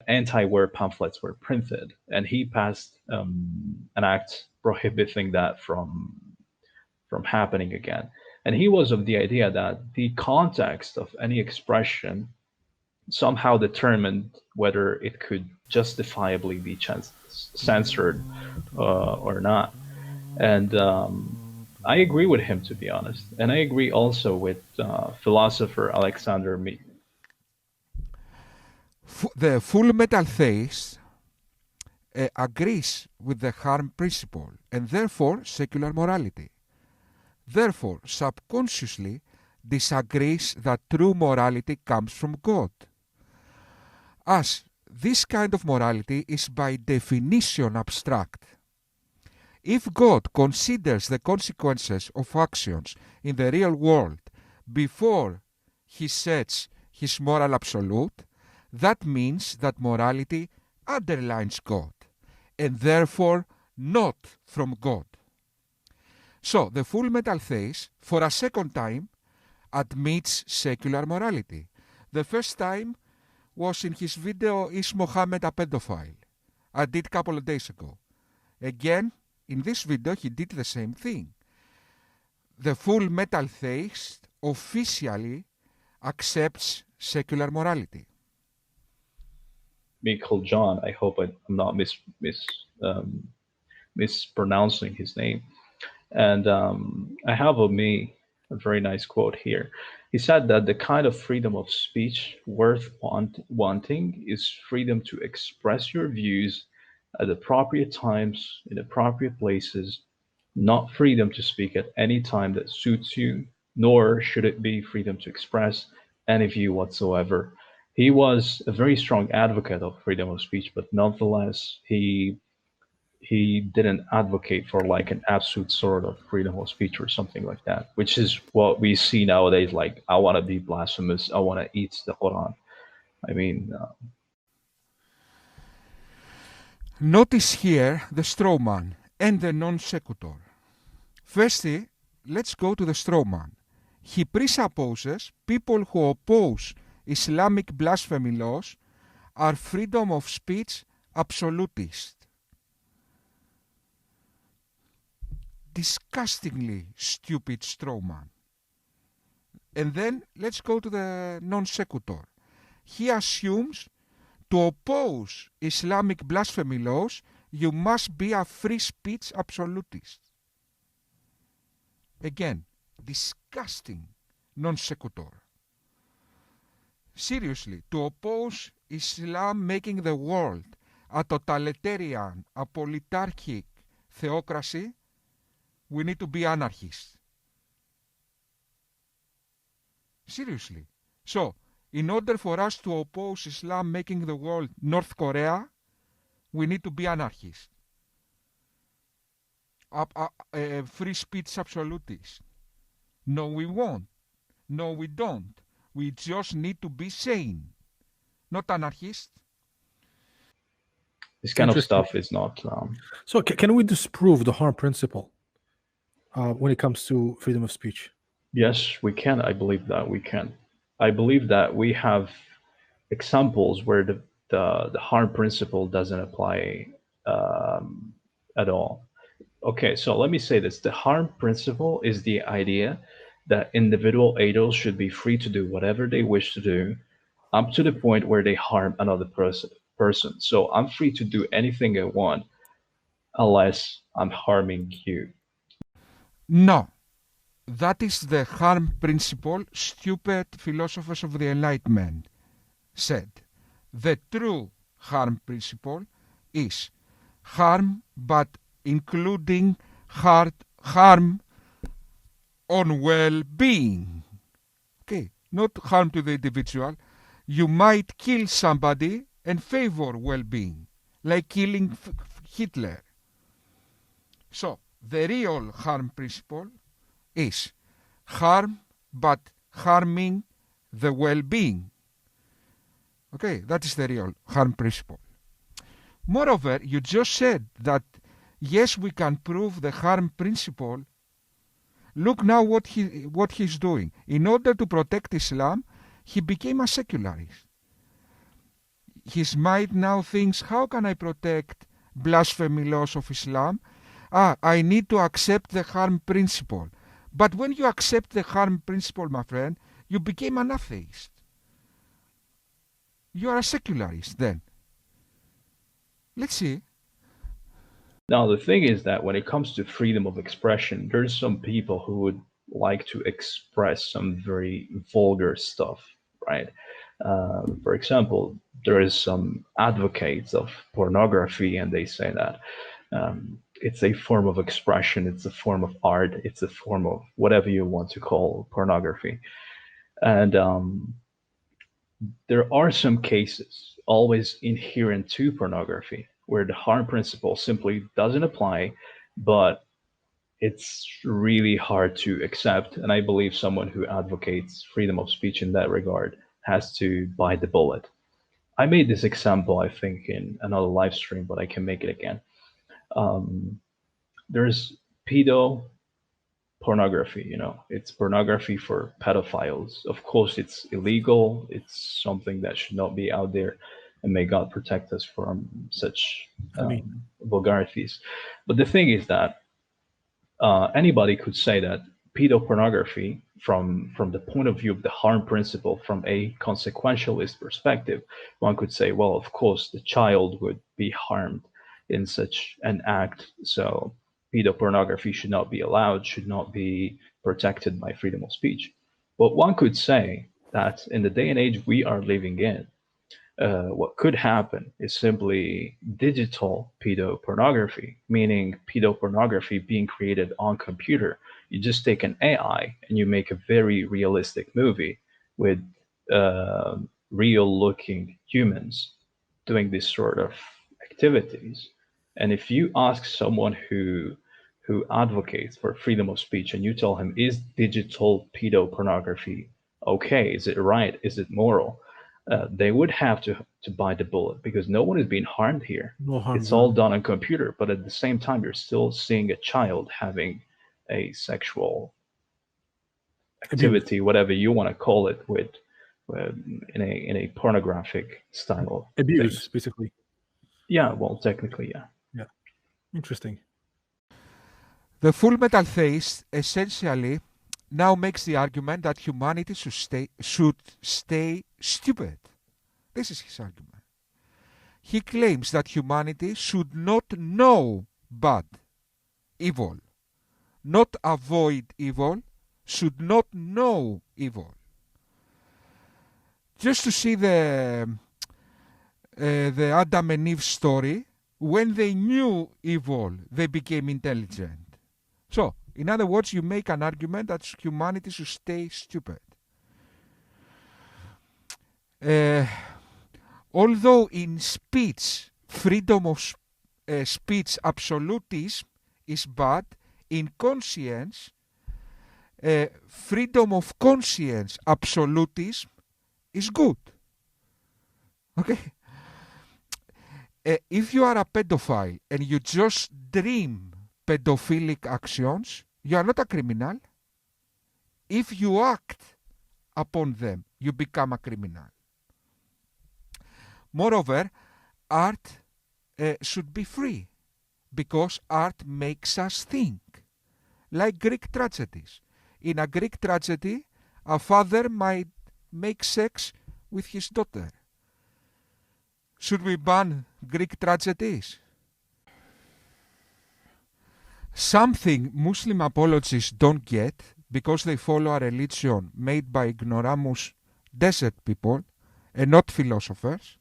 anti-war pamphlets were printed, and he passed an act prohibiting that from happening again. And he was of the idea that the context of any expression somehow determined whether it could justifiably be censored or not. And I agree with him, to be honest. And I agree also with philosopher Alexander The full metal theist agrees with the harm principle and therefore secular morality. Therefore, subconsciously disagrees that true morality comes from God. As this kind of morality is by definition abstract. If God considers the consequences of actions in the real world before he sets his moral absolute, that means that morality underlines God and therefore not from God. So the full metal theist, for a second time, admits secular morality. The first time was in his video, Is Mohammed a Pedophile? I did a couple of days ago. Again, in this video, he did the same thing. The full metal theist officially accepts secular morality. Michael John, I hope I'm not mispronouncing his name. And I have a very nice quote here. He said that the kind of freedom of speech worth wanting is freedom to express your views at appropriate times, in appropriate places, not freedom to speak at any time that suits you, nor should it be freedom to express any view whatsoever. He was a very strong advocate of freedom of speech, but nonetheless, he didn't advocate for like an absolute sort of freedom of speech or something like that, which is what we see nowadays. Like, I want to be blasphemous. I want to eat the Quran. I mean, Notice here the straw man and the non sequitur. Firstly, let's go to the straw man. He presupposes people who oppose Islamic blasphemy laws are freedom of speech absolutists. Disgustingly stupid straw man. And then let's go to the non sequitur. He assumes to oppose Islamic blasphemy laws, you must be a free speech absolutist. Again, disgusting non sequitur. Seriously, to oppose Islam making the world a totalitarian, a politarchic theocracy, we need to be anarchists. Seriously. So, in order for us to oppose Islam making the world North Korea, we need to be anarchists. Free speech absolutists. No, we won't. No, we don't. We just need to be sane, not anarchists. this kind of stuff is not. So, can we disprove the harm principle when it comes to freedom of speech? Yes, we can. I believe that we can. I believe that we have examples where the harm principle doesn't apply at all. Okay, so let me say this. The harm principle is the idea that individual adults should be free to do whatever they wish to do, up to the point where they harm another person. So I'm free to do anything I want unless I'm harming you. No. That is the harm principle stupid philosophers of the Enlightenment said. The true harm principle is harm, but including harm on well-being. Okay, not harm to the individual. You might kill somebody and favor well-being, like killing Hitler. So, the real harm principle is harm, but harming the well-being. Okay, that is the real harm principle. Moreover, you just said that, yes, we can prove the harm principle. Look now what he's doing. In order to protect Islam, he became a secularist. his mind now thinks, how can I protect blasphemy laws of Islam? I need to accept the harm principle. But when you accept the harm principle, my friend, you became an atheist. You are a secularist then. Let's see. Now, the thing is that when it comes to freedom of expression, there's some people who would like to express some very vulgar stuff, right? For example, there is some advocates of pornography, and they say that it's a form of expression, it's a form of art, it's a form of whatever you want to call pornography. And there are some cases always inherent to pornography where the harm principle simply doesn't apply, but it's really hard to accept. And I believe someone who advocates freedom of speech in that regard has to bite the bullet. I made this example, I think, in another live stream, but I can make it again. There's pedo pornography, it's pornography for pedophiles. Of course, it's illegal, it's something that should not be out there, and may God protect us from such vulgarities. But the thing is that anybody could say that pedopornography, from the point of view of the harm principle, from a consequentialist perspective, one could say, well, of course, the child would be harmed in such an act, so pedopornography should not be allowed, should not be protected by freedom of speech. But one could say that in the day and age we are living in, what could happen is simply digital pedopornography, meaning pedopornography being created on computer. You just take an AI and you make a very realistic movie with real looking humans doing this sort of activities. And if you ask someone who advocates for freedom of speech and you tell him, is digital pedopornography okay? Is it right? Is it moral? They would have to bite the bullet, because no one is being harmed here. No harm It's all done. done on computer, but at the same time, you're still seeing a child having a sexual Abuse. activity, whatever you want to call it, with in a pornographic style of Abuse, things. basically. Yeah, well, technically, yeah. Yeah. Interesting. The FullMetal Theist essentially now makes the argument that humanity should stay stupid. This is his argument. He claims that humanity should not know bad, evil, not avoid evil, should not know evil. Just to see the Adam and Eve story, when they knew evil, they became intelligent. So, in other words, you make an argument that humanity should stay stupid. Although in speech, freedom of speech absolutism is bad, in conscience, freedom of conscience absolutism is good. Okay? If you are a pedophile and you just dream pedophilic actions, you are not a criminal. If you act upon them, you become a criminal. Moreover, art should be free, because art makes us think. Like Greek tragedies. In a Greek tragedy, a father might make sex with his daughter. Should we ban Greek tragedies? Something Muslim apologists don't get, because they follow a religion made by ignoramus desert people and not philosophers,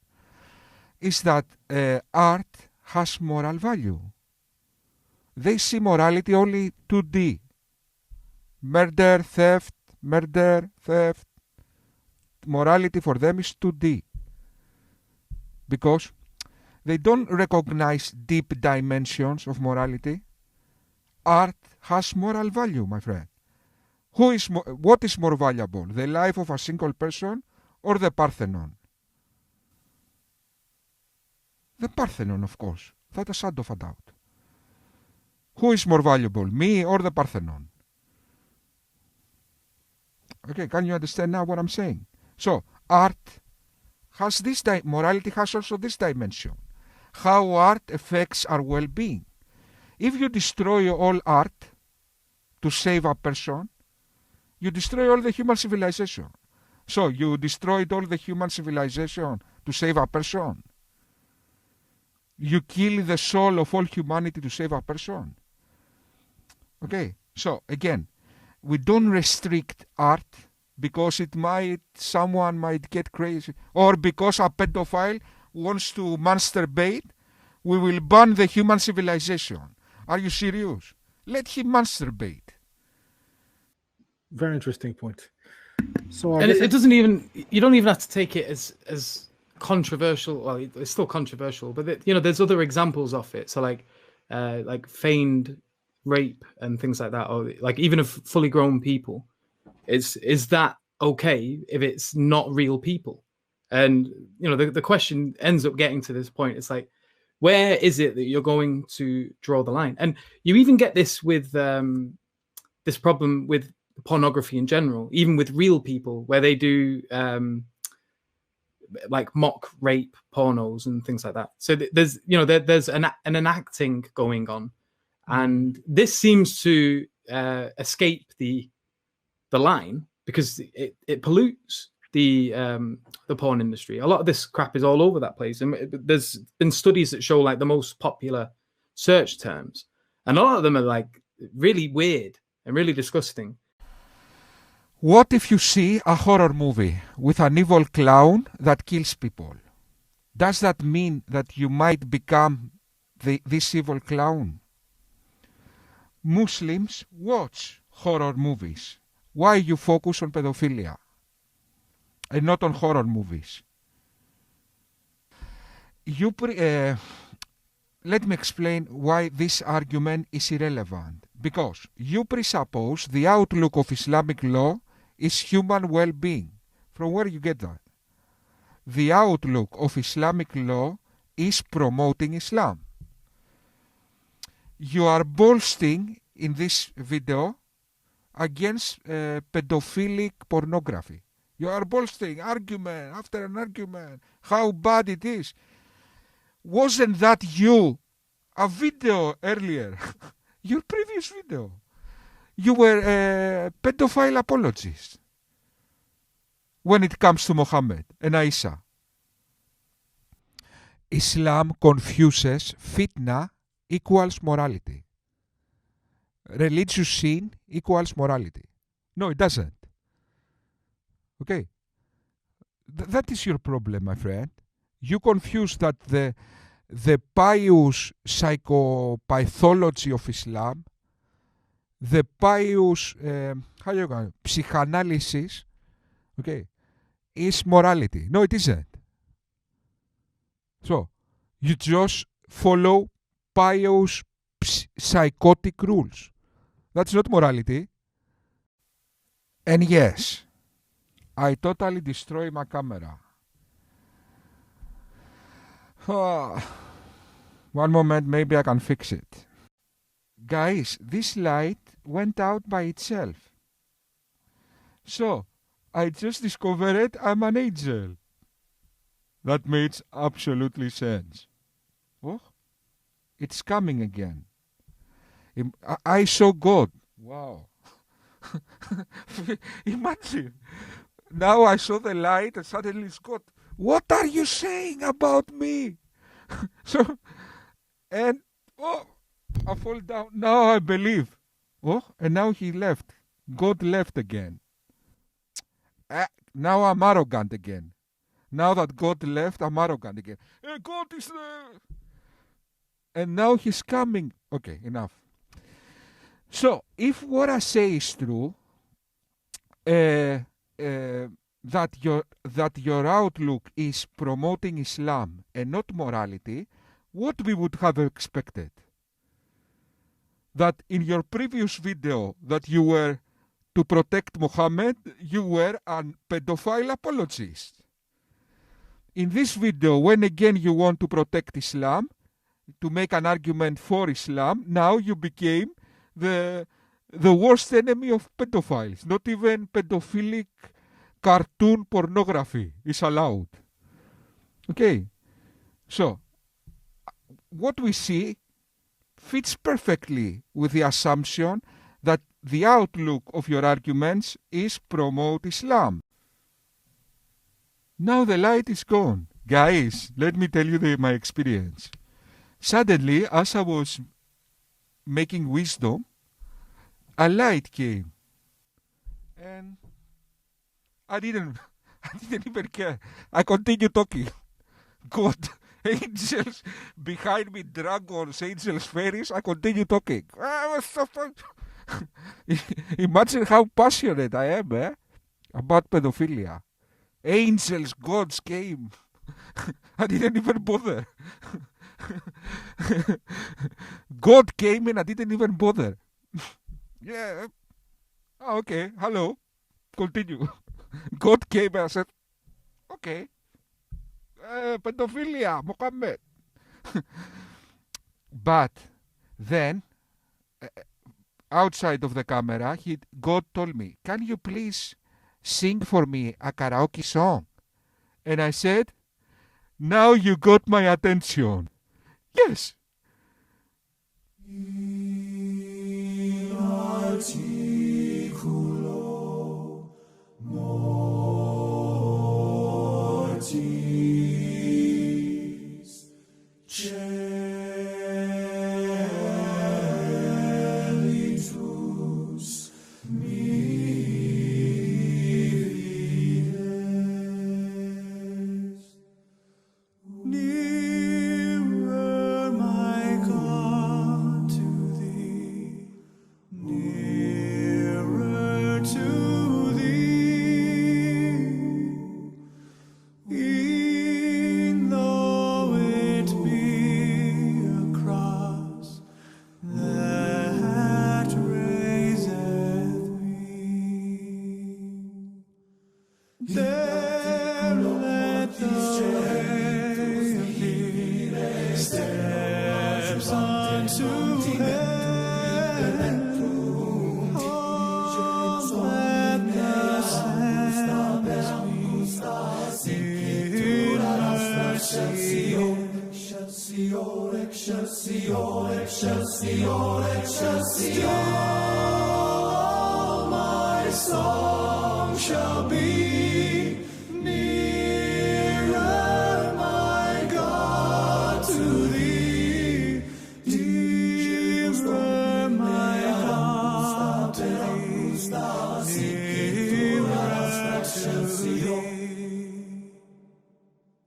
is that art has moral value. They see morality only 2D. Murder, theft. Morality for them is 2D. Because they don't recognize deep dimensions of morality. Art has moral value, my friend. What is more valuable, the life of a single person or the Parthenon? The Parthenon, of course, without a shadow of a doubt. Who is more valuable, me or the Parthenon? Okay, can you understand now what I'm saying? So, art morality has also this dimension. How art affects our well-being. If you destroy all art to save a person, you destroy all the human civilization. So you destroyed all the human civilization to save a person. You kill the soul of all humanity to save a person. Okay, so again, we don't restrict art because someone might get crazy, or because a pedophile wants to masturbate, we will ban the human civilization. Are you serious? Let him masturbate. Very interesting point. So and it doesn't even, you don't even have to take it as controversial. Well, it's still controversial, but there's other examples of it. So like feigned rape and things like that, or like even of fully grown people. Is that okay if it's not real people? And the question ends up getting to this point. It's like, where is it that you're going to draw the line? And you even get this with this problem with pornography in general, even with real people, where they do like mock rape pornos and things like that. So there's there's an enacting going on, and this seems to escape the line because it pollutes the porn industry. A lot of this crap is all over that place, and there's been studies that show like the most popular search terms, and a lot of them are like really weird and really disgusting. What if you see a horror movie with an evil clown that kills people? Does that mean that you might become this evil clown? Muslims watch horror movies. Why you focus on pedophilia and not on horror movies? Let me explain why this argument is irrelevant. Because you presuppose the outlook of Islamic law is human well-being. From where you get that? The outlook of Islamic law is promoting Islam. You are boasting in this video against pedophilic pornography. You are boasting argument after an argument how bad it is. Wasn't that a video earlier? Your previous video. You were a pedophile apologist when it comes to Muhammad and Aisha. Islam confuses fitna equals morality. Religious sin equals morality. No, it doesn't. Okay? That is your problem, my friend. You confuse that the pious psychopathology of Islam, the pious psychanalysis, okay, is morality. No, it isn't. So, you just follow pious psychotic rules. That's not morality. And yes, I totally destroy my camera. One moment, maybe I can fix it. Guys, this light went out by itself. So, I just discovered I'm an angel. That makes absolutely sense. Oh, it's coming again. I saw God. Wow. Imagine. Now I saw the light and suddenly it's God. What are you saying about me? I fall down. Now I believe. Oh, and now he left. God left again. Now I'm arrogant again. Now that God left, I'm arrogant again. God is there. And now he's coming. Okay, enough. So, if what I say is true, that your outlook is promoting Islam and not morality, what we would have expected? That in your previous video that you were to protect Muhammad, you were a pedophile apologist. In this video, when again you want to protect Islam, to make an argument for Islam, now you became the worst enemy of pedophiles. Not even pedophilic cartoon pornography is allowed. Okay, so what we see fits perfectly with the assumption that the outlook of your arguments is promote Islam. Now the light is gone. Guys, let me tell you my experience. Suddenly, as I was making wisdom, a light came. And I didn't even care. I continued talking. God, angels behind me, dragons, angels, fairies. I continue talking. Imagine how passionate I am about pedophilia. Angels, gods came. I didn't even bother. God came and I didn't even bother. Yeah. Oh, okay. Hello. Continue. God came and I said, okay. Pedophilia, Muhammad. But then, outside of the camera, God told me, can you please sing for me a karaoke song? And I said, now you got my attention. Yes. My song shall be